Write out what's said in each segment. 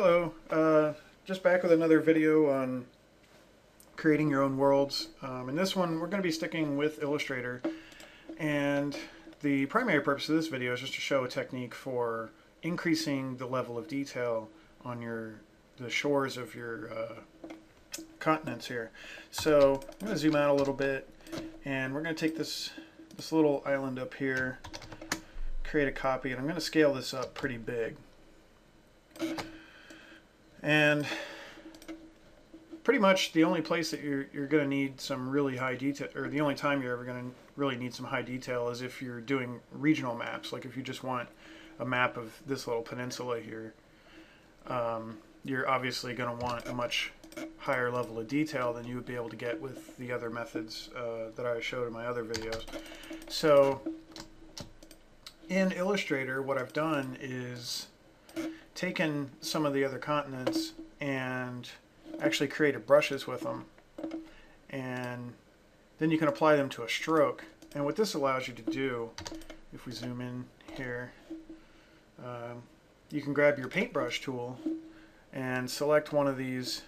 Hello, just back with another video on creating your own worlds. In this one, we're going to be sticking with Illustrator, and the primary purpose of this video is just to show a technique for increasing the level of detail on the shores of your continents here. So I'm going to zoom out a little bit, and we're going to take this little island up here, create a copy, and I'm going to scale this up pretty big. And pretty much the only place that you're going to need some really high detail, or the only time you're ever going to really need some high detail, is if you're doing regional maps. Like if you just want a map of this little peninsula here, you're obviously going to want a much higher level of detail than you would be able to get with the other methods that I showed in my other videos. So in Illustrator, what I've done is taken some of the other continents and actually created brushes with them, and then you can apply them to a stroke. And what this allows you to do, if we zoom in here, you can grab your paintbrush tool and select one of these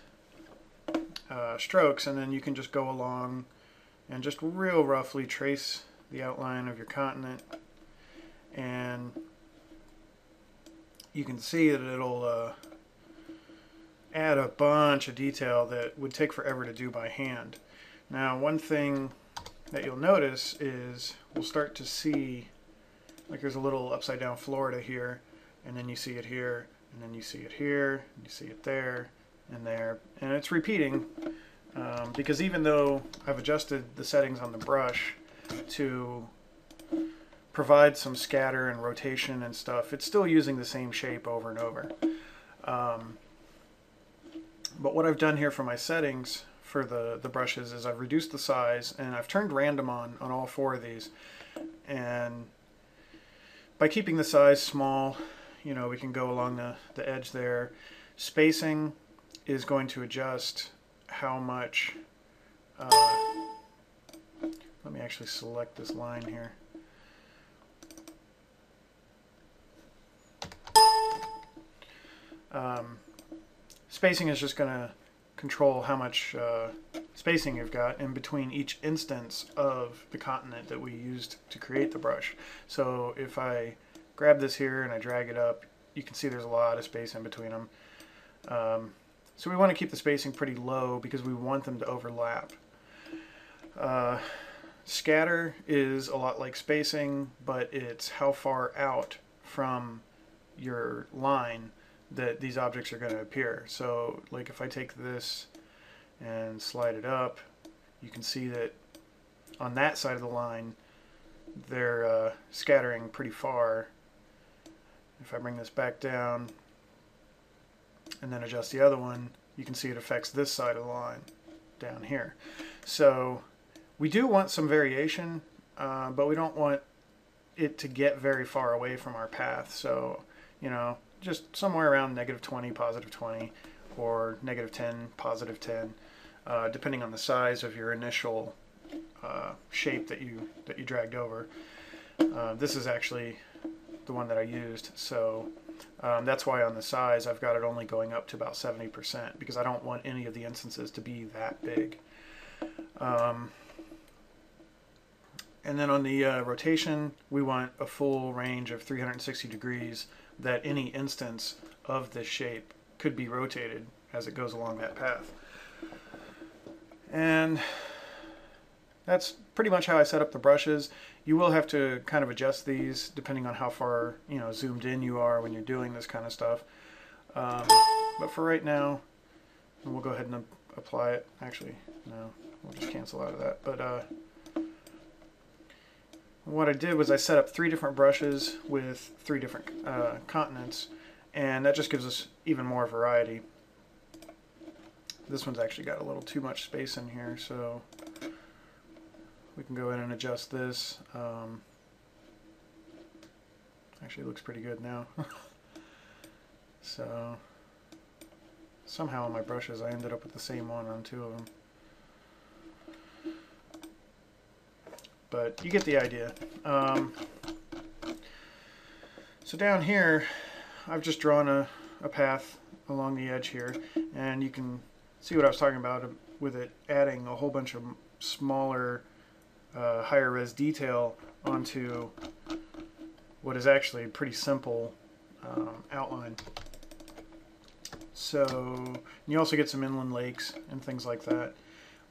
strokes, and then you can just go along and just real roughly trace the outline of your continent, and you can see that it'll add a bunch of detail that would take forever to do by hand. Now, one thing that you'll notice is we'll start to see, like, there's a little upside down Florida here, and then you see it here, and then you see it here, and you see it there, and there, and it's repeating because even though I've adjusted the settings on the brush to provide some scatter and rotation and stuff, it's still using the same shape over and over. But what I've done here for my settings for the brushes is I've reduced the size, and I've turned random on all four of these. And by keeping the size small, you know, we can go along the edge there. Spacing is going to adjust how much. Let me actually select this line here. Spacing is just going to control how much spacing you've got in between each instance of the continent that we used to create the brush. So if I grab this here and I drag it up, you can see there's a lot of space in between them. So we want to keep the spacing pretty low because we want them to overlap. Scatter is a lot like spacing, but it's how far out from your line that these objects are going to appear. So like if I take this and slide it up, you can see that on that side of the line they're scattering pretty far. If I bring this back down and then adjust the other one, you can see it affects this side of the line down here. So we do want some variation, but we don't want it to get very far away from our path. So, you know, just somewhere around -20, +20, or -10, +10, depending on the size of your initial shape that you dragged over. This is actually the one that I used, so that's why on the size I've got it only going up to about 70%, because I don't want any of the instances to be that big. And then on the rotation, we want a full range of 360 degrees, that any instance of this shape could be rotated as it goes along that path. And that's pretty much how I set up the brushes. You will have to kind of adjust these depending on how far, you know, zoomed in you are when you're doing this kind of stuff. But for right now, we'll go ahead and apply it. Actually, no, we'll just cancel out of that. But what I did was I set up 3 different brushes with 3 different continents, and that just gives us even more variety. This one's actually got a little too much space in here, so we can go in and adjust this. Actually, it looks pretty good now. So somehow on my brushes I ended up with the same one on 2 of them. But you get the idea. So down here, I've just drawn a path along the edge here, and you can see what I was talking about with it adding a whole bunch of smaller higher res detail onto what is actually a pretty simple outline. So you also get some inland lakes and things like that.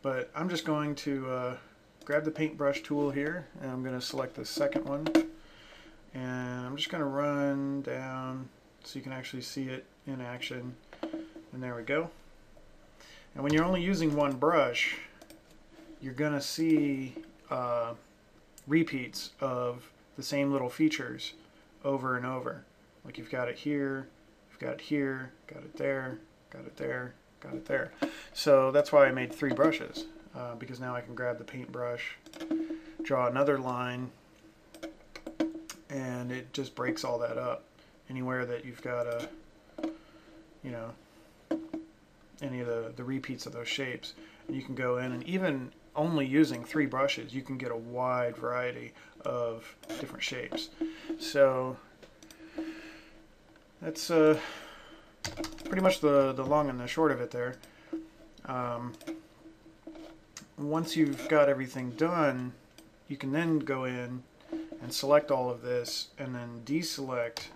But I'm just going to grab the paintbrush tool here, and I'm going to select the second one, and I'm just going to run down so you can actually see it in action. And there we go. And when you're only using one brush, you're going to see repeats of the same little features over and over. Like you've got it here, you've got it here, got it there, got it there, got it there. So that's why I made 3 brushes, because now I can grab the paintbrush, draw another line, and it just breaks all that up. Anywhere that you've got a, you know, any of the repeats of those shapes, and you can go in, and even only using 3 brushes, you can get a wide variety of different shapes. So that's pretty much the long and the short of it there. Once you've got everything done, you can then go in and select all of this, and then deselect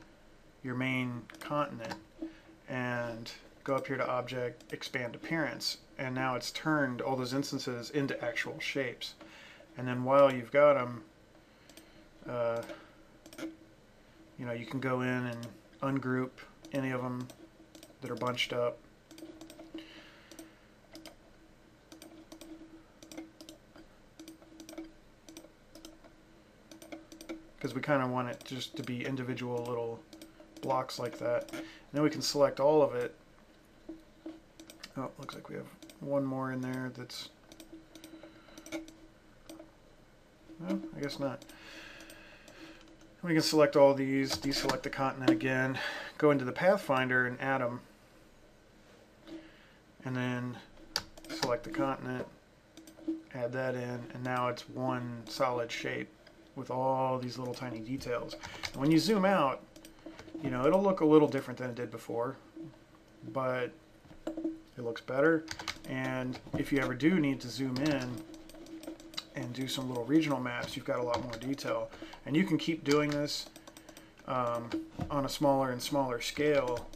your main continent, and go up here to Object, Expand Appearance, and now it's turned all those instances into actual shapes. And then while you've got them, you know, you can go in and ungroup any of them that are bunched up. Because we kind of want it just to be individual little blocks like that. And then we can select all of it. Oh, looks like we have one more in there that's... well, I guess not. We can select all these, deselect the continent again, go into the Pathfinder and add them, and then select the continent, add that in, and now it's one solid shape with all these little tiny details. And when you zoom out, you know, it'll look a little different than it did before, but it looks better. And if you ever do need to zoom in and do some little regional maps, you've got a lot more detail. And you can keep doing this on a smaller and smaller scale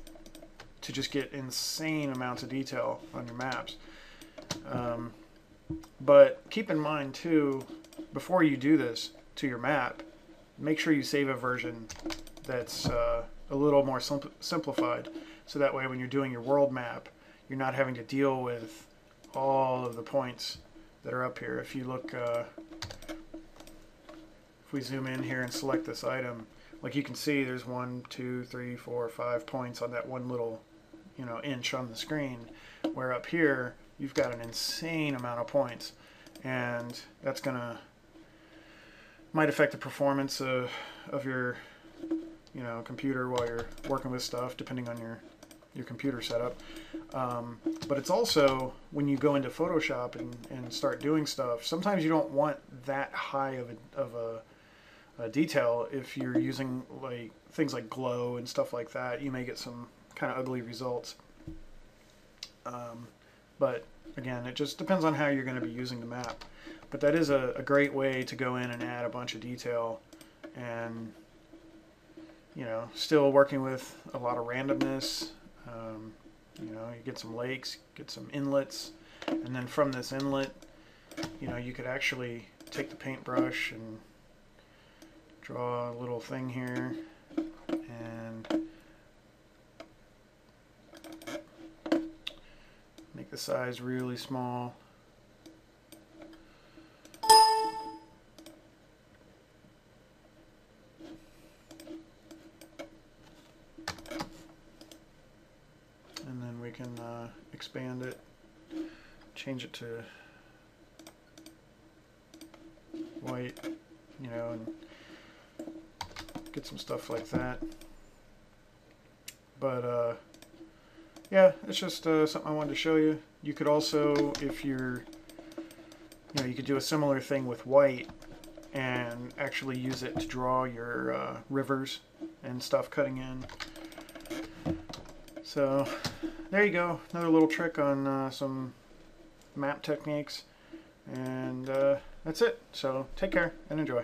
to just get insane amounts of detail on your maps. But keep in mind too, before you do this to your map, make sure you save a version that's a little more simplified, so that way when you're doing your world map, you're not having to deal with all of the points that are up here. If you look, if we zoom in here and select this item, like you can see there's 1, 2, 3, 4, 5 points on that one little, you know, inch on the screen, where up here you've got an insane amount of points, and that's gonna might affect the performance of your, you know, computer while you're working with stuff, depending on your computer setup. But it's also, when you go into Photoshop and start doing stuff, sometimes you don't want that high of a detail. If you're using like things like glow and stuff like that, you may get some kind of ugly results. But again, it just depends on how you're going to be using the map. But that is a great way to go in and add a bunch of detail, and, you know, still working with a lot of randomness. You know, you get some lakes, get some inlets, and then from this inlet, you know, you could actually take the paintbrush and draw a little thing here, and make the size really small. And then we can expand it, change it to white, you know, and get some stuff like that. But yeah, it's just something I wanted to show you. You could also, if you're, you know, you could do a similar thing with white and actually use it to draw your rivers and stuff cutting in. So there you go, another little trick on some map techniques, and that's it. So take care and enjoy.